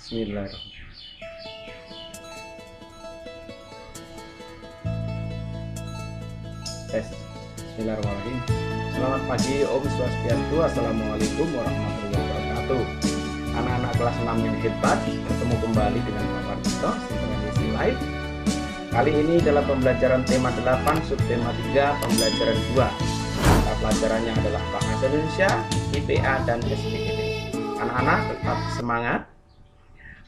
Bismillahirrahmanirrahim. Bismillahirrahmanirrahim. Selamat pagi, Om Swastiastu. Assalamualaikum warahmatullahi wabarakatuh. Anak-anak kelas 6 yang hebat, bertemu kembali dengan Pak Parjito, Sinkronisasi Live. Kali ini dalam pembelajaran tema 8, subtema 3, pembelajaran 2. Mata pelajarannya adalah Bahasa Indonesia, IPA, dan SPKT. Anak-anak tetap semangat.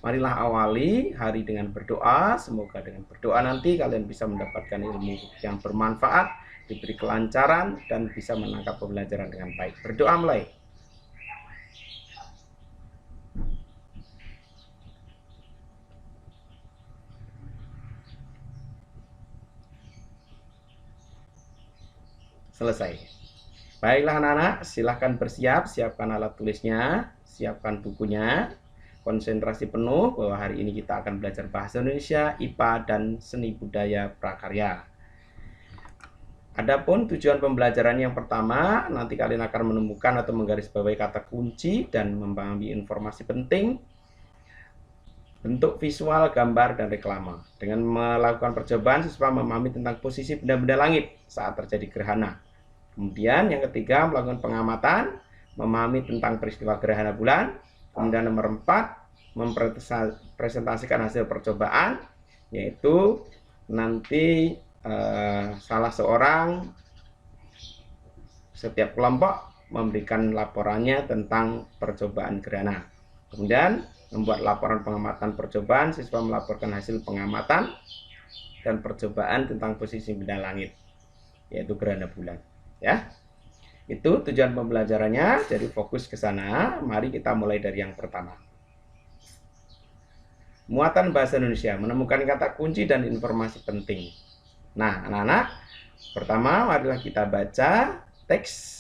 Marilah awali hari dengan berdoa. Semoga dengan berdoa nanti kalian bisa mendapatkan ilmu yang bermanfaat, diberi kelancaran, dan bisa menangkap pembelajaran dengan baik. Berdoa mulai. Selesai. Baiklah anak-anak, silahkan bersiap, siapkan alat tulisnya, siapkan bukunya. Konsentrasi penuh bahwa hari ini kita akan belajar bahasa Indonesia, IPA, dan seni budaya prakarya. Adapun tujuan pembelajaran yang pertama, nanti kalian akan menemukan atau menggarisbawahi kata kunci dan memahami informasi penting, bentuk visual, gambar, dan reklame. Dengan melakukan percobaan, siswa memahami tentang posisi benda-benda langit saat terjadi gerhana. Kemudian yang ketiga, melakukan pengamatan, memahami tentang peristiwa gerhana bulan. Kemudian nomor 4, mempresentasikan hasil percobaan, yaitu nanti salah seorang setiap kelompok memberikan laporannya tentang percobaan gerhana. Kemudian membuat laporan pengamatan percobaan, siswa melaporkan hasil pengamatan dan percobaan tentang posisi benda langit, yaitu gerhana bulan. Ya. Itu tujuan pembelajarannya, jadi fokus ke sana. Mari kita mulai dari yang pertama. Muatan bahasa Indonesia, menemukan kata kunci dan informasi penting. Nah, anak-anak, pertama marilah kita baca teks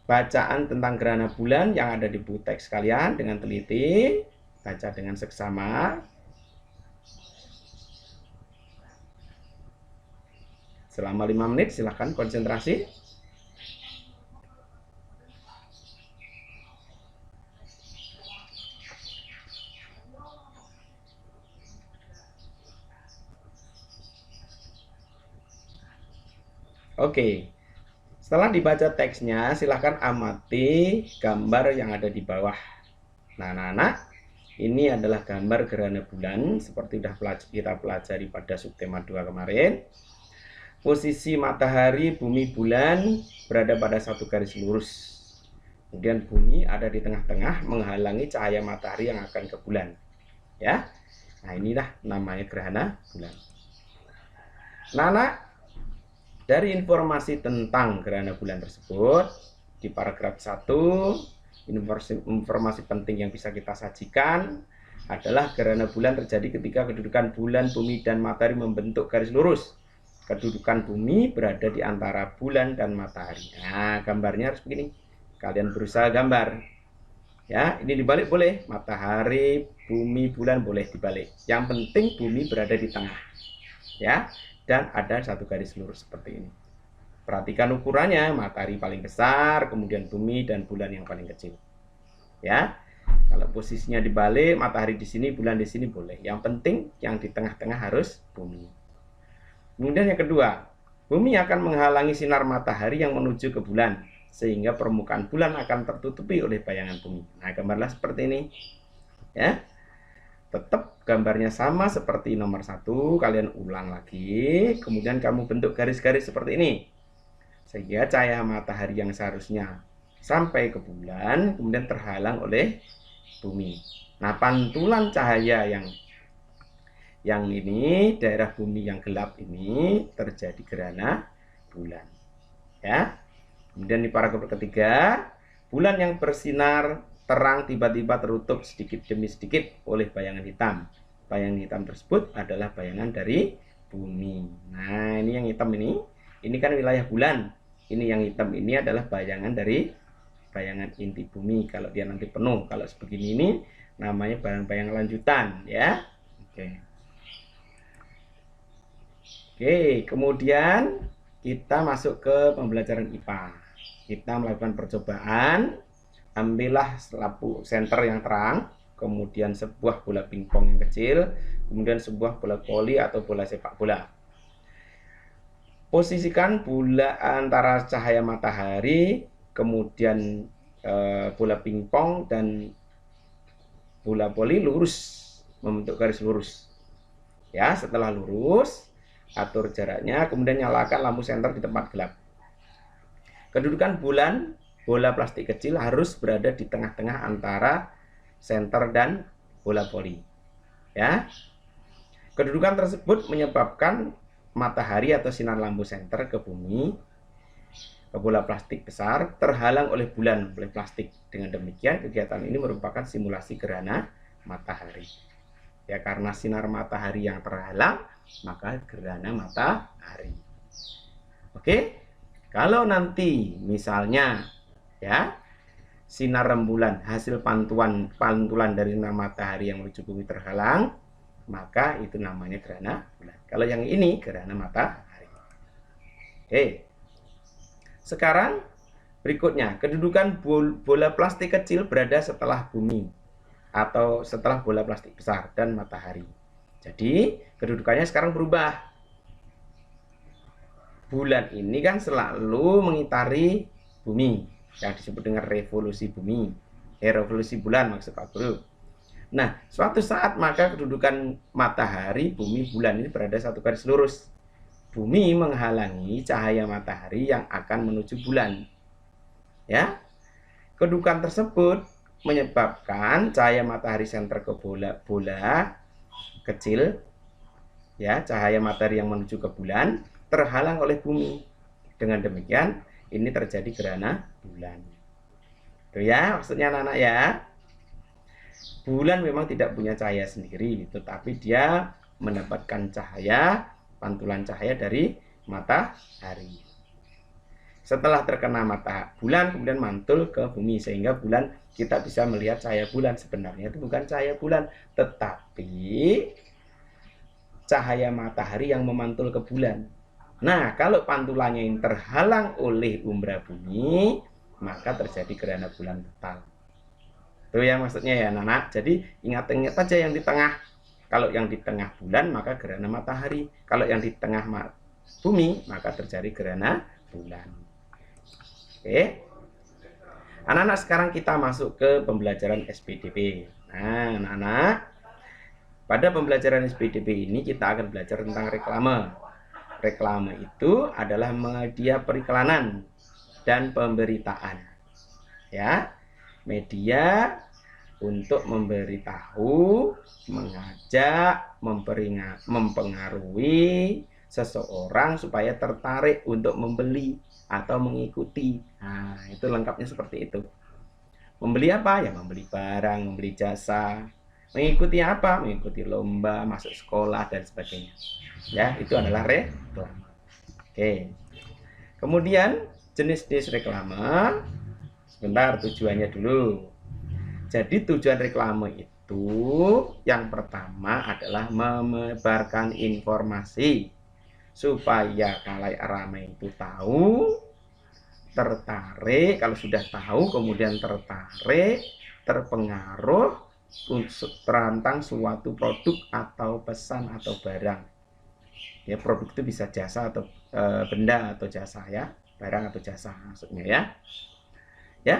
bacaan tentang gerhana bulan yang ada di buku teks kalian dengan teliti, baca dengan seksama. Selama 5 menit silahkan konsentrasi. Oke, setelah dibaca teksnya, silahkan amati gambar yang ada di bawah. Nah, anak-anak, ini adalah gambar gerhana bulan seperti sudah kita pelajari pada subtema 2 kemarin. Posisi matahari, bumi, bulan berada pada satu garis lurus. Kemudian bumi ada di tengah-tengah menghalangi cahaya matahari yang akan ke bulan. Ya, nah inilah namanya gerhana bulan. Nah, anak, dari informasi tentang gerhana bulan tersebut, di paragraf 1, informasi penting yang bisa kita sajikan adalah gerhana bulan terjadi ketika kedudukan bulan, bumi, dan matahari membentuk garis lurus. Kedudukan bumi berada di antara bulan dan matahari. Nah, gambarnya harus begini. Kalian berusaha gambar. Ya, ini dibalik boleh. Matahari, bumi, bulan boleh dibalik. Yang penting bumi berada di tengah. Ya. Dan ada satu garis lurus seperti ini. Perhatikan ukurannya, matahari paling besar, kemudian bumi dan bulan yang paling kecil. Ya, kalau posisinya dibalik, matahari di sini, bulan di sini boleh. Yang penting yang di tengah-tengah harus bumi. Kemudian yang kedua, bumi akan menghalangi sinar matahari yang menuju ke bulan, sehingga permukaan bulan akan tertutupi oleh bayangan bumi. Nah, gambarlah seperti ini. Ya. Tetap gambarnya sama seperti nomor 1, kalian ulang lagi, kemudian kamu bentuk garis-garis seperti ini, sehingga cahaya matahari yang seharusnya sampai ke bulan, kemudian terhalang oleh bumi. Nah, pantulan cahaya yang ini, daerah bumi yang gelap ini, terjadi gerhana bulan. Ya. Kemudian di paragraf ketiga, bulan yang bersinar terang tiba-tiba tertutup sedikit demi sedikit oleh bayangan hitam. Bayangan hitam tersebut adalah bayangan dari bumi. Nah, ini yang hitam ini kan wilayah bulan. Ini yang hitam ini adalah bayangan dari bayangan inti bumi. Kalau dia nanti penuh, kalau sebegini ini namanya bayang-bayang lanjutan, ya. Oke, kemudian kita masuk ke pembelajaran IPA. Kita melakukan percobaan. Ambillah lampu senter yang terang, kemudian sebuah bola pingpong yang kecil, kemudian sebuah bola voli atau bola sepak bola. Posisikan bola antara cahaya matahari, kemudian bola pingpong dan bola voli lurus, membentuk garis lurus. Ya, setelah lurus, atur jaraknya, kemudian nyalakan lampu senter di tempat gelap. Kedudukan bola plastik kecil harus berada di tengah-tengah antara senter dan bola voli. Ya. Kedudukan tersebut menyebabkan matahari atau sinar lampu senter ke bumi, ke bola plastik besar, terhalang oleh bulan, oleh plastik. Dengan demikian, kegiatan ini merupakan simulasi gerhana matahari. Ya, karena sinar matahari yang terhalang, maka gerhana matahari. Oke? Kalau nanti misalnya ya sinar rembulan hasil pantulan dari sinar matahari yang menuju bumi terhalang, maka itu namanya gerhana bulan. Kalau yang ini gerhana matahari. Oke. Sekarang berikutnya, kedudukan bola plastik kecil berada setelah bumi atau setelah bola plastik besar dan matahari. Jadi kedudukannya sekarang berubah. Bulan ini kan selalu mengitari bumi, yang disebut dengan revolusi bumi, revolusi bulan maksud Pak Guru. Nah, suatu saat maka kedudukan matahari, bumi, bulan ini berada satu garis lurus. Bumi menghalangi cahaya matahari yang akan menuju bulan. Ya, kedudukan tersebut menyebabkan cahaya matahari senter ke bola kecil, ya, cahaya matahari yang menuju ke bulan terhalang oleh bumi. Dengan demikian, ini terjadi gerhana bulan. Itu ya, maksudnya anak-anak ya. Bulan memang tidak punya cahaya sendiri, tetapi dia mendapatkan cahaya, pantulan cahaya dari matahari. Setelah terkena bulan, kemudian mantul ke bumi, sehingga bulan kita bisa melihat cahaya bulan. Sebenarnya itu bukan cahaya bulan, tetapi cahaya matahari yang memantul ke bulan. Nah, kalau pantulannya yang terhalang oleh umbra bumi, maka terjadi gerhana bulan total. Itu ya maksudnya ya anak-anak. Jadi ingat-ingat saja yang di tengah. Kalau yang di tengah bulan, maka gerhana matahari. Kalau yang di tengah bumi, maka terjadi gerhana bulan. Oke. Anak-anak, sekarang kita masuk ke pembelajaran SPDP. Nah, anak-anak, pada pembelajaran SPDP ini kita akan belajar tentang reklame. Reklame itu adalah media periklanan dan pemberitaan. Ya, media untuk memberitahu, mengajak, mempengaruhi seseorang supaya tertarik untuk membeli atau mengikuti. Nah, itu lengkapnya seperti itu. Membeli apa? Ya, membeli barang, membeli jasa. Mengikuti apa? Mengikuti lomba, masuk sekolah, dan sebagainya. Ya, itu adalah reklame. Oke. Kemudian jenis-jenis reklame. Sebentar, tujuannya dulu. Jadi tujuan reklame itu yang pertama adalah menebarkan informasi supaya khalayak ramai itu tahu, tertarik. Kalau sudah tahu kemudian tertarik, terpengaruh tentang suatu produk atau pesan atau barang. Ya, produk itu bisa jasa atau benda atau jasa ya, barang atau jasa maksudnya ya. Ya,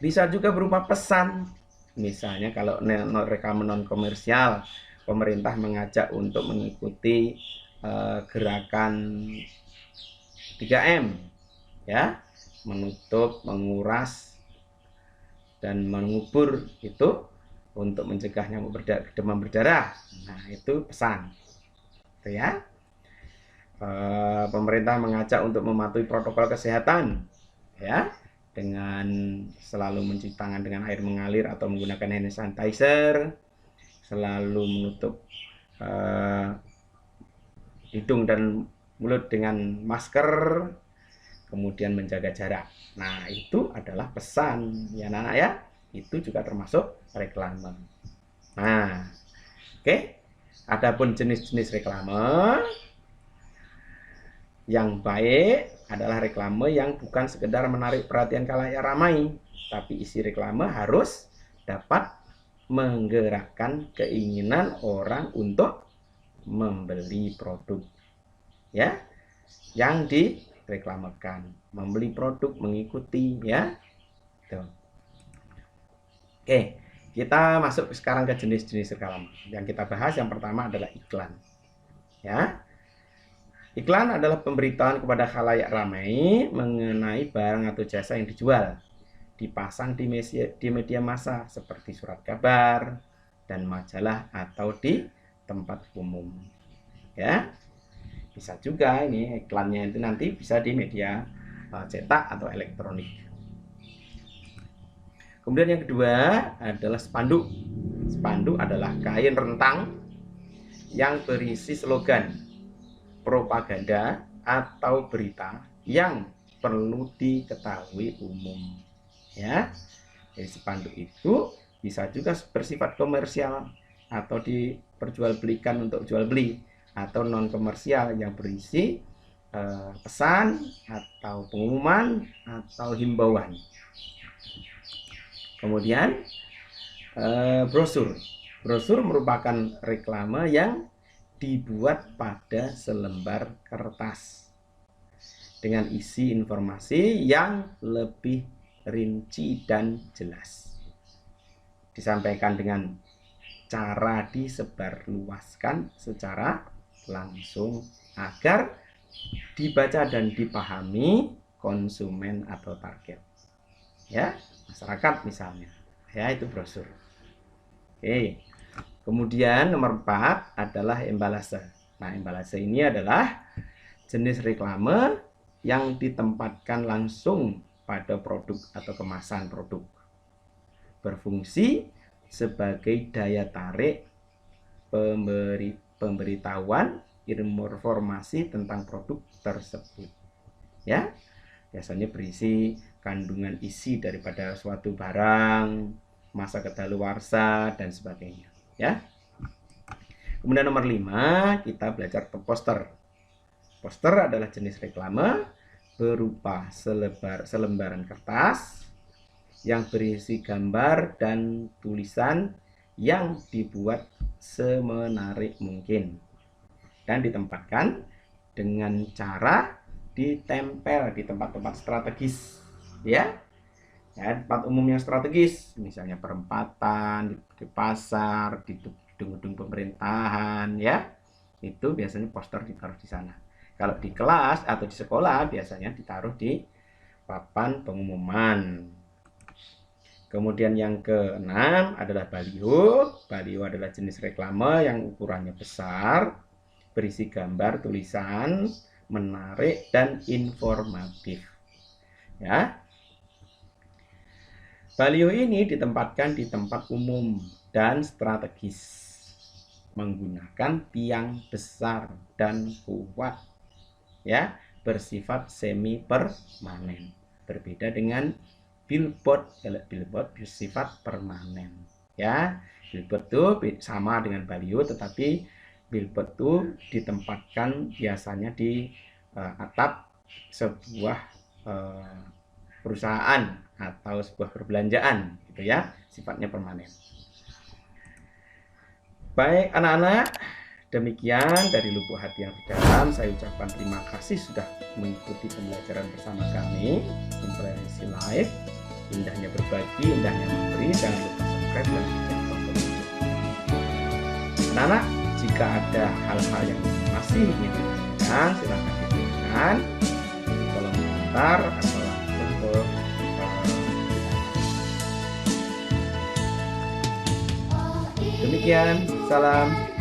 bisa juga berupa pesan. Misalnya kalau reklame non komersial, pemerintah mengajak untuk mengikuti gerakan 3M ya, menutup, menguras dan mengubur itu untuk mencegah nyamuk demam berdarah. Nah, itu pesan. Itu ya. Pemerintah mengajak untuk mematuhi protokol kesehatan ya, dengan selalu mencuci tangan dengan air mengalir atau menggunakan hand sanitizer, selalu menutup hidung dan mulut dengan masker, kemudian menjaga jarak. Nah, itu adalah pesan ya anak-anak ya. Itu juga termasuk reklame. Nah, oke. Adapun jenis-jenis reklame yang baik adalah reklame yang bukan sekedar menarik perhatian khalayak ramai, tapi isi reklame harus dapat menggerakkan keinginan orang untuk membeli produk ya yang direklamakan, membeli produk, mengikuti ya. Tuh. Oke, kita masuk sekarang ke jenis-jenis reklame. Yang kita bahas yang pertama adalah iklan. Ya. Iklan adalah pemberitahuan kepada khalayak ramai mengenai barang atau jasa yang dijual. Dipasang di media massa seperti surat kabar dan majalah atau di tempat umum. Ya. Bisa juga ini iklannya itu nanti bisa di media cetak atau elektronik. Kemudian yang kedua adalah spanduk. Spanduk adalah kain rentang yang berisi slogan, propaganda atau berita yang perlu diketahui umum. Ya, jadi spanduk itu bisa juga bersifat komersial atau diperjualbelikan untuk jual beli, atau non komersial yang berisi pesan atau pengumuman atau himbauan. Kemudian brosur. Brosur merupakan reklame yang dibuat pada selembar kertas dengan isi informasi yang lebih rinci dan jelas. Disampaikan dengan cara disebarluaskan secara langsung agar dibaca dan dipahami konsumen atau target. Ya, masyarakat misalnya. Ya, itu brosur. Oke. Kemudian nomor 4 adalah embalase. Nah, embalase ini adalah jenis reklame yang ditempatkan langsung pada produk atau kemasan produk. Berfungsi sebagai daya tarik pemberitahuan informasi tentang produk tersebut. Ya, biasanya berisi kandungan isi daripada suatu barang, masa kedaluarsa dan sebagainya. Ya. Kemudian nomor 5 kita belajar poster. Poster adalah jenis reklame berupa selembaran kertas yang berisi gambar dan tulisan yang dibuat semenarik mungkin dan ditempatkan dengan cara ditempel di tempat-tempat strategis, ya, tempat umum yang strategis, misalnya perempatan, di pasar, di gedung-gedung pemerintahan, ya, itu biasanya poster ditaruh di sana. Kalau di kelas atau di sekolah biasanya ditaruh di papan pengumuman. Kemudian yang ke-6 adalah baliho. Baliho adalah jenis reklame yang ukurannya besar, berisi gambar, tulisan, menarik dan informatif. Ya. Baliho ini ditempatkan di tempat umum dan strategis, menggunakan tiang besar dan kuat, ya, bersifat semi permanen. Berbeda dengan billboard. Billboard bersifat permanen, ya. Billboard itu sama dengan baliho, tetapi billboard itu ditempatkan biasanya di atap sebuah perusahaan atau sebuah perbelanjaan, gitu ya, sifatnya permanen. Baik anak-anak, demikian dari lubuk hati yang terdalam saya ucapkan terima kasih sudah mengikuti pembelajaran bersama kami Inspirasi Live. Indahnya berbagi, indahnya memberi. Jangan lupa subscribe dan cek tombol lonceng. Anak-anak, jika ada hal-hal yang masih ingin ditanyakan, silahkan dituliskan di kolom komentar atau langsung ke demikian, salam.